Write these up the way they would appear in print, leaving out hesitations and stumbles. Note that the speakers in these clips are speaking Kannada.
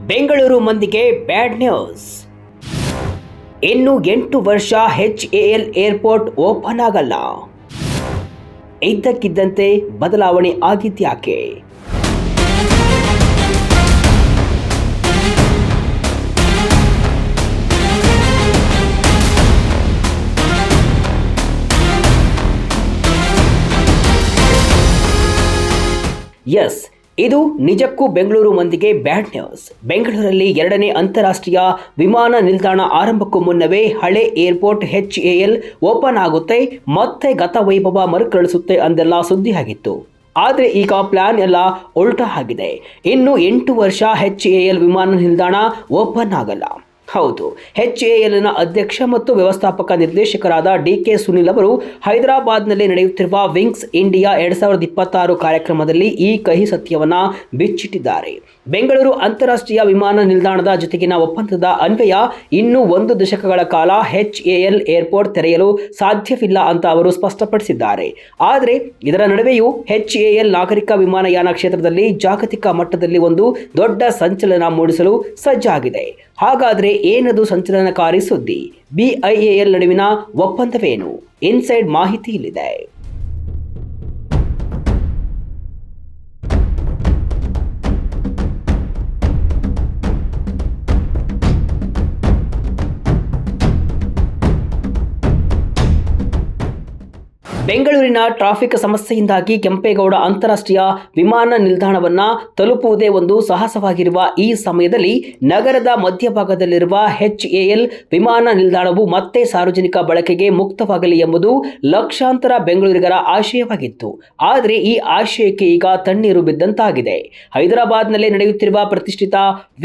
ಬೆಂಗಳೂರು ಮಂದಿಗೆ ಬ್ಯಾಡ್ ನ್ಯೂಸ್. ಇನ್ನು 8 ವರ್ಷ HAL ಏರ್ಪೋರ್ಟ್ ಓಪನ್ ಆಗಲ್ಲ. ಇದ್ದಕ್ಕಿದ್ದಂತೆ ಬದಲಾವಣೆ ಆಗಿದ್ಯಾಕೆ? ಎಸ್, ಇದು ನಿಜಕ್ಕೂ ಬೆಂಗಳೂರು ಮಂದಿಗೆ ಬ್ಯಾಡ್ ನ್ಯೂಸ್. ಬೆಂಗಳೂರಲ್ಲಿ 2ನೇ ಅಂತಾರಾಷ್ಟ್ರೀಯ ವಿಮಾನ ನಿಲ್ದಾಣ ಆರಂಭಕ್ಕೂ ಮುನ್ನವೇ ಹಳೆ ಏರ್ಪೋರ್ಟ್ HAL ಓಪನ್ ಆಗುತ್ತೆ, ಮತ್ತೆ ಗತ ವೈಭವ ಮರುಕಳಿಸುತ್ತೆ ಅಂದೆಲ್ಲ ಸುದ್ದಿಯಾಗಿತ್ತು. ಆದರೆ ಈಗ ಪ್ಲಾನ್ ಎಲ್ಲ ಉಲ್ಟಾ ಆಗಿದೆ. ಇನ್ನು 8 ವರ್ಷ HAL ವಿಮಾನ ನಿಲ್ದಾಣ ಓಪನ್ ಆಗಲ್ಲ. ಹೌದು, HALನ ಅಧ್ಯಕ್ಷ ಮತ್ತು ವ್ಯವಸ್ಥಾಪಕ ನಿರ್ದೇಶಕರಾದ DK ಸುನಿಲ್ ಅವರು ಹೈದರಾಬಾದ್ನಲ್ಲಿ ನಡೆಯುತ್ತಿರುವ ವಿಂಗ್ಸ್ ಇಂಡಿಯಾ 2026 ಕಾರ್ಯಕ್ರಮದಲ್ಲಿ ಈ ಕಹಿ ಸತ್ಯವನ್ನ ಬಿಚ್ಚಿಟ್ಟಿದ್ದಾರೆ. ಬೆಂಗಳೂರು ಅಂತಾರಾಷ್ಟ್ರೀಯ ವಿಮಾನ ನಿಲ್ದಾಣದ ಜೊತೆಗಿನ ಒಪ್ಪಂದದ ಅನ್ವಯ ಇನ್ನೂ 1 ದಶಕಗಳ ಕಾಲ HAL ಏರ್ಪೋರ್ಟ್ ತೆರೆಯಲು ಸಾಧ್ಯವಿಲ್ಲ ಅಂತ ಅವರು ಸ್ಪಷ್ಟಪಡಿಸಿದ್ದಾರೆ. ಆದರೆ ಇದರ ನಡುವೆಯೂ HAL ನಾಗರಿಕ ವಿಮಾನಯಾನ ಕ್ಷೇತ್ರದಲ್ಲಿ ಜಾಗತಿಕ ಮಟ್ಟದಲ್ಲಿ ಒಂದು ದೊಡ್ಡ ಸಂಚಲನ ಮೂಡಿಸಲು ಸಜ್ಜಾಗಿದೆ. ಹಾಗಾದ್ರೆ ಏನದು ಸಂಚಲನಕಾರಿ ಸುದ್ದಿ? BIAL ನಡುವಿನ ಒಪ್ಪಂದವೇನು? ಇನ್ಸೈಡ್ ಮಾಹಿತಿ ಇಲ್ಲಿದೆ. ಬೆಂಗಳೂರಿನ ಟ್ರಾಫಿಕ್ ಸಮಸ್ಯೆಯಿಂದಾಗಿ ಕೆಂಪೇಗೌಡ ಅಂತಾರಾಷ್ಟ್ರೀಯ ವಿಮಾನ ನಿಲ್ದಾಣವನ್ನ ತಲುಪುವುದೇ ಒಂದು ಸಾಹಸವಾಗಿರುವ ಈ ಸಮಯದಲ್ಲಿ ನಗರದ ಮಧ್ಯಭಾಗದಲ್ಲಿರುವ HAL ವಿಮಾನ ನಿಲ್ದಾಣವು ಮತ್ತೆ ಸಾರ್ವಜನಿಕ ಬಳಕೆಗೆ ಮುಕ್ತವಾಗಲಿ ಎಂಬುದು ಲಕ್ಷಾಂತರ ಬೆಂಗಳೂರಿಗರ ಆಶಯವಾಗಿತ್ತು. ಆದರೆ ಈ ಆಶಯಕ್ಕೆ ಈಗ ತಣ್ಣೀರು ಬಿದ್ದಂತಾಗಿದೆ. ಹೈದರಾಬಾದ್ನಲ್ಲಿ ನಡೆಯುತ್ತಿರುವ ಪ್ರತಿಷ್ಠಿತ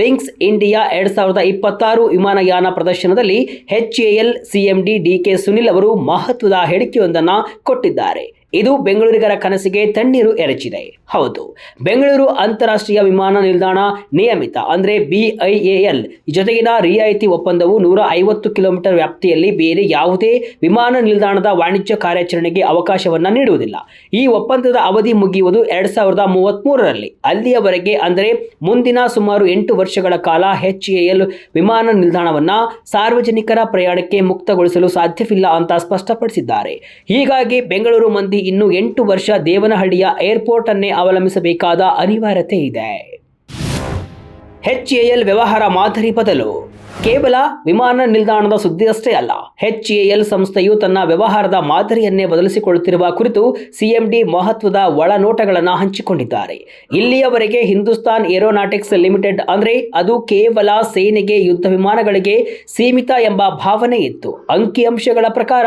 ವಿಂಗ್ಸ್ ಇಂಡಿಯಾ 2026 ವಿಮಾನಯಾನ ಪ್ರದರ್ಶನದಲ್ಲಿ HAL CMD DK ಸುನಿಲ್ ಅವರು ಮಹತ್ವದ ಹೇಳಿಕೆಯೊಂದನ್ನು ಕೊಟ್ಟಿದ್ದಾರೆ. ಇದು ಬೆಂಗಳೂರಿಗರ ಕನಸಿಗೆ ತಣ್ಣೀರು ಎರಚಿದೆ. ಹೌದು, ಬೆಂಗಳೂರು ಅಂತಾರಾಷ್ಟ್ರೀಯ ವಿಮಾನ ನಿಲ್ದಾಣ ನಿಯಮಿತ ಅಂದ್ರೆ BIAL ಜೊತೆಗಿನ ರಿಯಾಯಿತಿ ಒಪ್ಪಂದವು 150 ಕಿಲೋಮೀಟರ್ ವ್ಯಾಪ್ತಿಯಲ್ಲಿ ಬೇರೆ ಯಾವುದೇ ವಿಮಾನ ನಿಲ್ದಾಣದ ವಾಣಿಜ್ಯ ಕಾರ್ಯಾಚರಣೆಗೆ ಅವಕಾಶವನ್ನ ನೀಡುವುದಿಲ್ಲ. ಈ ಒಪ್ಪಂದದ ಅವಧಿ ಮುಗಿಯುವುದು 2033ರಲ್ಲಿ. ಅಲ್ಲಿಯವರೆಗೆ ಅಂದರೆ ಮುಂದಿನ ಸುಮಾರು 8 ವರ್ಷಗಳ ಕಾಲ HAL ವಿಮಾನ ನಿಲ್ದಾಣವನ್ನ ಸಾರ್ವಜನಿಕರ ಪ್ರಯಾಣಕ್ಕೆ ಮುಕ್ತಗೊಳಿಸಲು ಸಾಧ್ಯವಿಲ್ಲ ಅಂತ ಸ್ಪಷ್ಟಪಡಿಸಿದ್ದಾರೆ. ಹೀಗಾಗಿ ಬೆಂಗಳೂರು ಮಂದಿ ಇನ್ನು 8 ವರ್ಷ ದೇವನಹಳ್ಳಿಯ ಏರ್ಪೋರ್ಟ್ ಅನ್ನೇ ಅವಲಂಬಿಸಬೇಕಾದ ಅನಿವಾರ್ಯತೆ ಇದೆ. HAL ವ್ಯವಹಾರ ಮಾದರಿ ಬದಲು ಕೇವಲ ವಿಮಾನ ನಿಲ್ದಾಣದ ಸುದ್ದಿಯಷ್ಟೇ ಅಲ್ಲ, HAL ಸಂಸ್ಥೆಯು ತನ್ನ ವ್ಯವಹಾರದ ಮಾದರಿಯನ್ನೇ ಬದಲಿಸಿಕೊಳ್ಳುತ್ತಿರುವ ಕುರಿತು CMD ಮಹತ್ವದ ಒಳನೋಟಗಳನ್ನು ಹಂಚಿಕೊಂಡಿದ್ದಾರೆ. ಇಲ್ಲಿಯವರೆಗೆ ಹಿಂದೂಸ್ತಾನ್ ಏರೋನಾಟಿಕ್ಸ್ ಲಿಮಿಟೆಡ್ ಅಂದ್ರೆ ಅದು ಕೇವಲ ಸೇನೆಗೆ ಯುದ್ಧ ವಿಮಾನಗಳಿಗೆ ಸೀಮಿತ ಎಂಬ ಭಾವನೆ ಇತ್ತು. ಅಂಕಿಅಂಶಗಳ ಪ್ರಕಾರ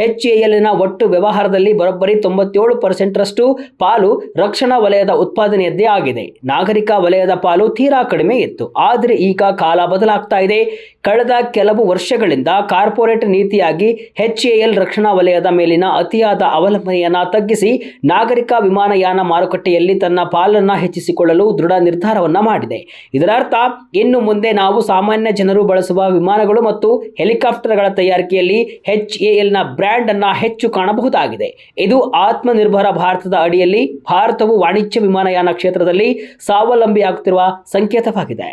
HALನ ಒಟ್ಟು ವ್ಯವಹಾರದಲ್ಲಿ ಬರೋಬ್ಬರಿ 97% ಪಾಲು ರಕ್ಷಣಾ ವಲಯದ ಉತ್ಪಾದನೆಯದ್ದೇ ಆಗಿದೆ. ನಾಗರಿಕ ವಲಯದ ಪಾಲು ತೀರಾ ಕಡಿಮೆ ಇತ್ತು. ಆದರೆ ಈಗ ಕಾಲ ಬದಲಾಗ್ತಾ ಇದೆ. ಕಳೆದ ಕೆಲವು ವರ್ಷಗಳಿಂದ ಕಾರ್ಪೊರೇಟ್ ನೀತಿಯಾಗಿ HAL ರಕ್ಷಣಾ ವಲಯದ ಮೇಲಿನ ಅತಿಯಾದ ಅವಲಂಬನೆಯನ್ನ ತಗ್ಗಿಸಿ ನಾಗರಿಕ ವಿಮಾನಯಾನ ಮಾರುಕಟ್ಟೆಯಲ್ಲಿ ತನ್ನ ಪಾಲನ್ನ ಹೆಚ್ಚಿಸಿಕೊಳ್ಳಲು ದೃಢ ನಿರ್ಧಾರವನ್ನ ಮಾಡಿದೆ. ಇದರರ್ಥ ಇನ್ನು ಮುಂದೆ ನಾವು ಸಾಮಾನ್ಯ ಜನರು ಬಳಸುವ ವಿಮಾನಗಳು ಮತ್ತು ಹೆಲಿಕಾಪ್ಟರ್ಗಳ ತಯಾರಿಕೆಯಲ್ಲಿ HALನ ಬ್ರ್ಯಾಂಡ್ ಅನ್ನ ಹೆಚ್ಚು ಕಾಣಬಹುದಾಗಿದೆ. ಇದು ಆತ್ಮನಿರ್ಭರ ಭಾರತದ ಅಡಿಯಲ್ಲಿ ಭಾರತವು ವಾಣಿಜ್ಯ ವಿಮಾನಯಾನ ಕ್ಷೇತ್ರದಲ್ಲಿ ಸ್ವಾವಲಂಬಿಯಾಗುತ್ತಿರುವ ಸಂಕೇತವಾಗಿದೆ.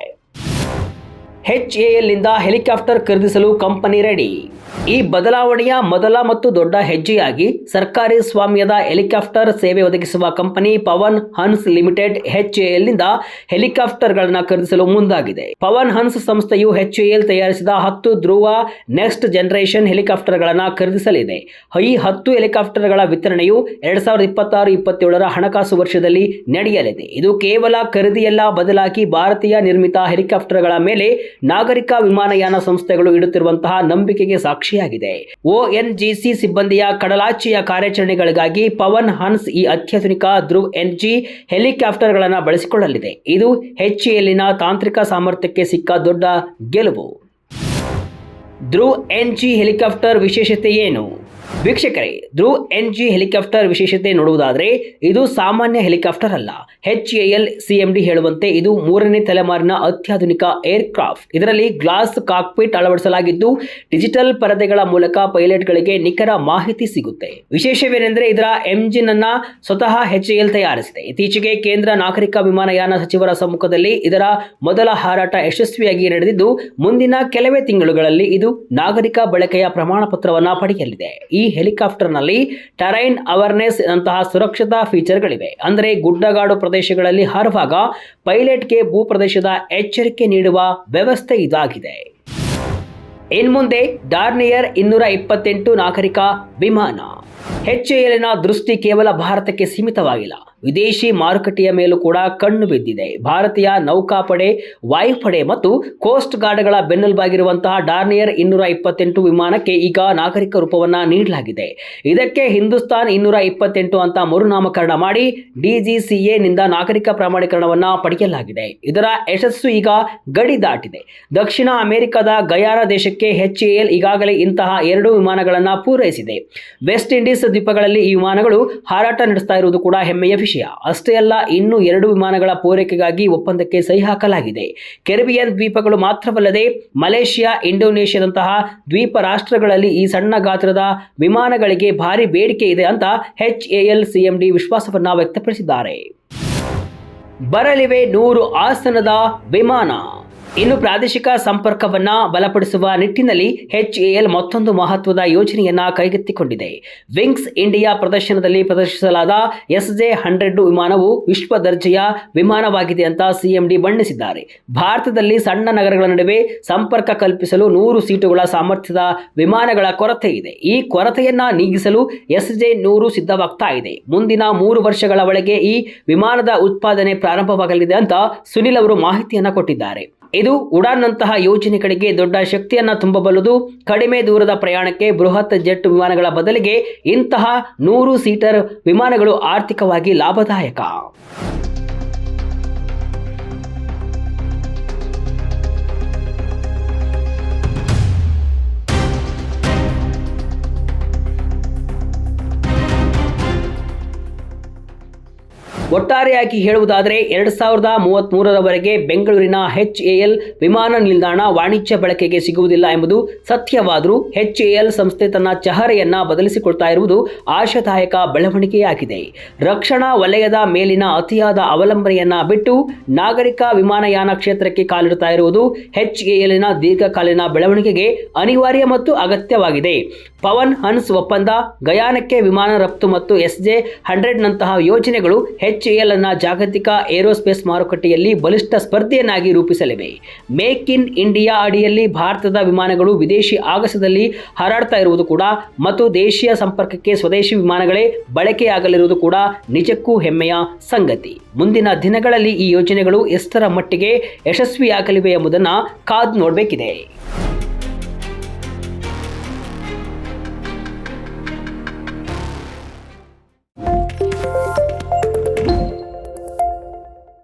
HALನಿಂದ ಹೆಲಿಕಾಪ್ಟರ್ ಖರೀದಿಸಲು ಕಂಪನಿ ರೆಡಿ. ಈ ಬದಲಾವಣೆಯ ಮೊದಲ ಮತ್ತು ದೊಡ್ಡ ಹೆಜ್ಜೆಯಾಗಿ ಸರ್ಕಾರಿ ಸ್ವಾಮ್ಯದ ಹೆಲಿಕಾಪ್ಟರ್ ಸೇವೆ ಒದಗಿಸುವ ಕಂಪನಿ ಪವನ್ ಹನ್ಸ್ ಲಿಮಿಟೆಡ್ HALನಿಂದ ಹೆಲಿಕಾಪ್ಟರ್ಗಳನ್ನು ಖರೀದಿಸಲು ಮುಂದಾಗಿದೆ. ಪವನ್ ಹನ್ಸ್ ಸಂಸ್ಥೆಯು HAL ತಯಾರಿಸಿದ 10 ಧ್ರುವ ನೆಕ್ಸ್ಟ್ ಜನರೇಷನ್ ಹೆಲಿಕಾಪ್ಟರ್ಗಳನ್ನು ಖರೀದಿಸಲಿದೆ. ಈ 10 ಹೆಲಿಕಾಪ್ಟರ್ಗಳ ವಿತರಣೆಯು 2026-27ರ ಹಣಕಾಸು ವರ್ಷದಲ್ಲಿ ನಡೆಯಲಿದೆ. ಇದು ಕೇವಲ ಖರೀದಿಯಲ್ಲ, ಬದಲಾಗಿ ಭಾರತೀಯ ನಿರ್ಮಿತ ಹೆಲಿಕಾಪ್ಟರ್ಗಳ ಮೇಲೆ ನಾಗರಿಕ ವಿಮಾನಯಾನ ಸಂಸ್ಥೆಗಳು ಇಡುತ್ತಿರುವಂತಹ ನಂಬಿಕೆಗೆ ಸಾಕ್ಷಿಯಾಗಿದೆ. ONGC ಸಿಬ್ಬಂದಿಯ ಕಡಲಾಚೆಯ ಕಾರ್ಯಾಚರಣೆಗಳಿಗಾಗಿ ಪವನ್ ಹನ್ಸ್ ಈ ಅತ್ಯಾಧುನಿಕ ಧ್ರುವ್ NG ಹೆಲಿಕಾಪ್ಟರ್ಗಳನ್ನು ಬಳಸಿಕೊಳ್ಳಲಿದೆ. ಇದು HALನ ತಾಂತ್ರಿಕ ಸಾಮರ್ಥ್ಯಕ್ಕೆ ಸಿಕ್ಕ ದೊಡ್ಡ ಗೆಲುವು. ಧ್ರುವ್ NG ಹೆಲಿಕಾಪ್ಟರ್ ವಿಶೇಷತೆ ಏನು? ವೀಕ್ಷಕರೇ, ಧ್ರುವ್ NG ಹೆಲಿಕಾಪ್ಟರ್ ವಿಶೇಷತೆ ನೋಡುವುದಾದರೆ ಇದು ಸಾಮಾನ್ಯ ಹೆಲಿಕಾಪ್ಟರ್ ಅಲ್ಲ. HAL CMD ಹೇಳುವಂತೆ ಇದು 3ನೇ ತಲೆಮಾರಿನ ಅತ್ಯಾಧುನಿಕ ಏರ್ಕ್ರಾಫ್ಟ್. ಇದರಲ್ಲಿ ಗ್ಲಾಸ್ ಕಾಕ್ಪಿಟ್ ಅಳವಡಿಸಲಾಗಿದ್ದು ಡಿಜಿಟಲ್ ಪರದೆಗಳ ಮೂಲಕ ಪೈಲಟ್ಗಳಿಗೆ ನಿಖರ ಮಾಹಿತಿ ಸಿಗುತ್ತೆ. ವಿಶೇಷವೇನೆಂದರೆ ಇದರ ಎಂಜಿನ್ ಅನ್ನ ಸ್ವತಃ HAL ತಯಾರಿಸಿದೆ. ಇತ್ತೀಚೆಗೆ ಕೇಂದ್ರ ನಾಗರಿಕ ವಿಮಾನಯಾನ ಸಚಿವರ ಸಮ್ಮುಖದಲ್ಲಿ ಇದರ ಮೊದಲ ಹಾರಾಟ ಯಶಸ್ವಿಯಾಗಿ ನಡೆದಿದ್ದು ಮುಂದಿನ ಕೆಲವೇ ತಿಂಗಳುಗಳಲ್ಲಿ ಇದು ನಾಗರಿಕ ಬಳಕೆಯ ಪ್ರಮಾಣ ಪತ್ರವನ್ನು ಪಡೆಯಲಿದೆ. ಈ ಹೆಲಿಕಾಪ್ಟರ್ನಲ್ಲಿ ಟರೈನ್ ಅವೇರ್ನೆಸ್ ನಂತಹ ಸುರಕ್ಷತಾ ಫೀಚರ್ಗಳಿವೆ. ಅಂದರೆ ಗುಡ್ಡಗಾಡು ಪ್ರದೇಶಗಳಲ್ಲಿ ಹಾರುವಾಗ ಪೈಲಟ್ಗೆ ಭೂಪ್ರದೇಶದ ಎಚ್ಚರಿಕೆ ನೀಡುವ ವ್ಯವಸ್ಥೆ ಇದಾಗಿದೆ. ಇನ್ಮುಂದೆ ಡಾರ್ನಿಯರ್ 228 ನಾಗರಿಕ ವಿಮಾನ. HALನ ದೃಷ್ಟಿ ಕೇವಲ ಭಾರತಕ್ಕೆ ಸೀಮಿತವಾಗಿಲ್ಲ, ವಿದೇಶಿ ಮಾರುಕಟ್ಟೆಯ ಮೇಲೂ ಕೂಡ ಕಣ್ಣು ಬಿದ್ದಿದೆ. ಭಾರತೀಯ ನೌಕಾಪಡೆ, ವಾಯುಪಡೆ ಮತ್ತು ಕೋಸ್ಟ್ ಗಾರ್ಡ್ಗಳ ಬೆನ್ನೆಲುಬಾಗಿರುವಂತಹ ಡಾರ್ನಿಯರ್ 228 ವಿಮಾನಕ್ಕೆ ಈಗ ನಾಗರಿಕ ರೂಪವನ್ನು ನೀಡಲಾಗಿದೆ. ಇದಕ್ಕೆ ಹಿಂದೂಸ್ತಾನ್ 228 ಅಂತ ಮರುನಾಮಕರಣ ಮಾಡಿ DGCA ನಿಂದ ನಾಗರಿಕ ಪ್ರಮಾಣೀಕರಣವನ್ನು ಪಡೆಯಲಾಗಿದೆ. ಇದರ ಯಶಸ್ಸು ಈಗ ಗಡಿ ದಾಟಿದೆ. ದಕ್ಷಿಣ ಅಮೆರಿಕದ ಗಯಾನ ದೇಶಕ್ಕೆ HAL ಈಗಾಗಲೇ ಇಂತಹ 2 ವಿಮಾನಗಳನ್ನು ಪೂರೈಸಿದೆ. ವೆಸ್ಟ್ ಇಂಡೀಸ್ ದ್ವೀಪಗಳಲ್ಲಿ ಈ ವಿಮಾನಗಳು ಹಾರಾಟ ನಡೆಸ್ತಾ ಇರುವುದು ಕೂಡ ಹೆಮ್ಮೆಯ ವಿಷಯ. ಅಷ್ಟೇ ಅಲ್ಲ, ಇನ್ನೂ 2 ವಿಮಾನಗಳ ಪೂರೈಕೆಗಾಗಿ ಒಪ್ಪಂದಕ್ಕೆ ಸಹಿ ಹಾಕಲಾಗಿದೆ. ಕೆರಿಬಿಯನ್ ದ್ವೀಪಗಳು ಮಾತ್ರವಲ್ಲದೆ ಮಲೇಷಿಯಾ, ಇಂಡೋನೇಷ್ಯಾದಂತಹ ದ್ವೀಪ ರಾಷ್ಟ್ರಗಳಲ್ಲಿ ಈ ಸಣ್ಣ ಗಾತ್ರದ ವಿಮಾನಗಳಿಗೆ ಭಾರಿ ಬೇಡಿಕೆ ಇದೆ ಅಂತ HAL CMD ವಿಶ್ವಾಸವನ್ನ ವ್ಯಕ್ತಪಡಿಸಿದ್ದಾರೆ. ಬರಲಿವೆ 100 ಆಸನದ ವಿಮಾನ. ಇನ್ನು ಪ್ರಾದೇಶಿಕ ಸಂಪರ್ಕವನ್ನ ಬಲಪಡಿಸುವ ನಿಟ್ಟಿನಲ್ಲಿ HAL ಮತ್ತೊಂದು ಮಹತ್ವದ ಯೋಜನೆಯನ್ನ ಕೈಗೆತ್ತಿಕೊಂಡಿದೆ. ವಿಂಗ್ಸ್ ಇಂಡಿಯಾ ಪ್ರದರ್ಶನದಲ್ಲಿ ಪ್ರದರ್ಶಿಸಲಾದ SJ-100 ವಿಮಾನವು ವಿಶ್ವ ದರ್ಜೆಯ ವಿಮಾನವಾಗಿದೆ ಅಂತ CMD ಬಣ್ಣಿಸಿದ್ದಾರೆ. ಭಾರತದಲ್ಲಿ ಸಣ್ಣ ನಗರಗಳ ನಡುವೆ ಸಂಪರ್ಕ ಕಲ್ಪಿಸಲು 100 ಸೀಟುಗಳ ಸಾಮರ್ಥ್ಯದ ವಿಮಾನಗಳ ಕೊರತೆ ಇದೆ. ಈ ಕೊರತೆಯನ್ನ ನೀಗಿಸಲು SJ-100 ಸಿದ್ಧವಾಗ್ತಾ ಇದೆ. ಮುಂದಿನ 3 ವರ್ಷಗಳ ಒಳಗೆ ಈ ವಿಮಾನದ ಉತ್ಪಾದನೆ ಪ್ರಾರಂಭವಾಗಲಿದೆ ಅಂತ ಸುನಿಲ್ ಅವರು ಮಾಹಿತಿಯನ್ನ ಕೊಟ್ಟಿದ್ದಾರೆ. ಇದು ಉಡಾನ್ನಂತಹ ಯೋಜನೆಗಳಿಗೆ ದೊಡ್ಡ ಶಕ್ತಿಯನ್ನು ತುಂಬಬಲ್ಲದು. ಕಡಿಮೆ ದೂರದ ಪ್ರಯಾಣಕ್ಕೆ ಬೃಹತ್ ಜೆಟ್ ವಿಮಾನಗಳ ಬದಲಿಗೆ ಇಂತಹ 100 ಸೀಟರ್ ವಿಮಾನಗಳು ಆರ್ಥಿಕವಾಗಿ ಲಾಭದಾಯಕ. ಒಟ್ಟಾರೆಯಾಗಿ ಹೇಳುವುದಾದರೆ 2033ರವರೆಗೆ ಬೆಂಗಳೂರಿನ HAL ವಿಮಾನ ನಿಲ್ದಾಣ ವಾಣಿಜ್ಯ ಬಳಕೆಗೆ ಸಿಗುವುದಿಲ್ಲ ಎಂಬುದು ಸತ್ಯವಾದರೂ HAL ಸಂಸ್ಥೆ ತನ್ನ ಚಹರೆಯನ್ನ ಬದಲಿಸಿಕೊಳ್ತಾ ಇರುವುದು ಆಶಾದಾಯಕ ಬೆಳವಣಿಗೆಯಾಗಿದೆ. ರಕ್ಷಣಾ ವಲಯದ ಮೇಲಿನ ಅತಿಯಾದ ಅವಲಂಬನೆಯನ್ನ ಬಿಟ್ಟು ನಾಗರಿಕ ವಿಮಾನಯಾನ ಕ್ಷೇತ್ರಕ್ಕೆ ಕಾಲಿಡುತ್ತಾ ಇರುವುದು HALನ ದೀರ್ಘಕಾಲೀನ ಬೆಳವಣಿಗೆಗೆ ಅನಿವಾರ್ಯ ಮತ್ತು ಅಗತ್ಯವಾಗಿದೆ. ಪವನ್ ಹನ್ಸ್ ಒಪ್ಪಂದ, ಗಯಾನಕ್ಕೆ ವಿಮಾನ ರಫ್ತು ಮತ್ತು SJ-100 ನಂತಹ ಯೋಜನೆಗಳು HAL ಅನ್ನ ಜಾಗತಿಕ ಏರೋಸ್ಪೇಸ್ ಮಾರುಕಟ್ಟೆಯಲ್ಲಿ ಬಲಿಷ್ಠ ಸ್ಪರ್ಧೆಯನ್ನಾಗಿ ರೂಪಿಸಲಿವೆ. ಮೇಕ್ ಇನ್ ಇಂಡಿಯಾ ಅಡಿಯಲ್ಲಿ ಭಾರತದ ವಿಮಾನಗಳು ವಿದೇಶಿ ಆಗಸದಲ್ಲಿ ಹಾರಾಡ್ತಾ ಇರುವುದು ಕೂಡ ಮತ್ತು ದೇಶೀಯ ಸಂಪರ್ಕಕ್ಕೆ ಸ್ವದೇಶಿ ವಿಮಾನಗಳೇ ಬಳಕೆಯಾಗಲಿರುವುದು ಕೂಡ ನಿಜಕ್ಕೂ ಹೆಮ್ಮೆಯ ಸಂಗತಿ. ಮುಂದಿನ ದಿನಗಳಲ್ಲಿ ಈ ಯೋಜನೆಗಳು ಎಷ್ಟರ ಮಟ್ಟಿಗೆ ಯಶಸ್ವಿಯಾಗಲಿವೆ ಎಂಬುದನ್ನು ಕಾದು ನೋಡಬೇಕಿದೆ.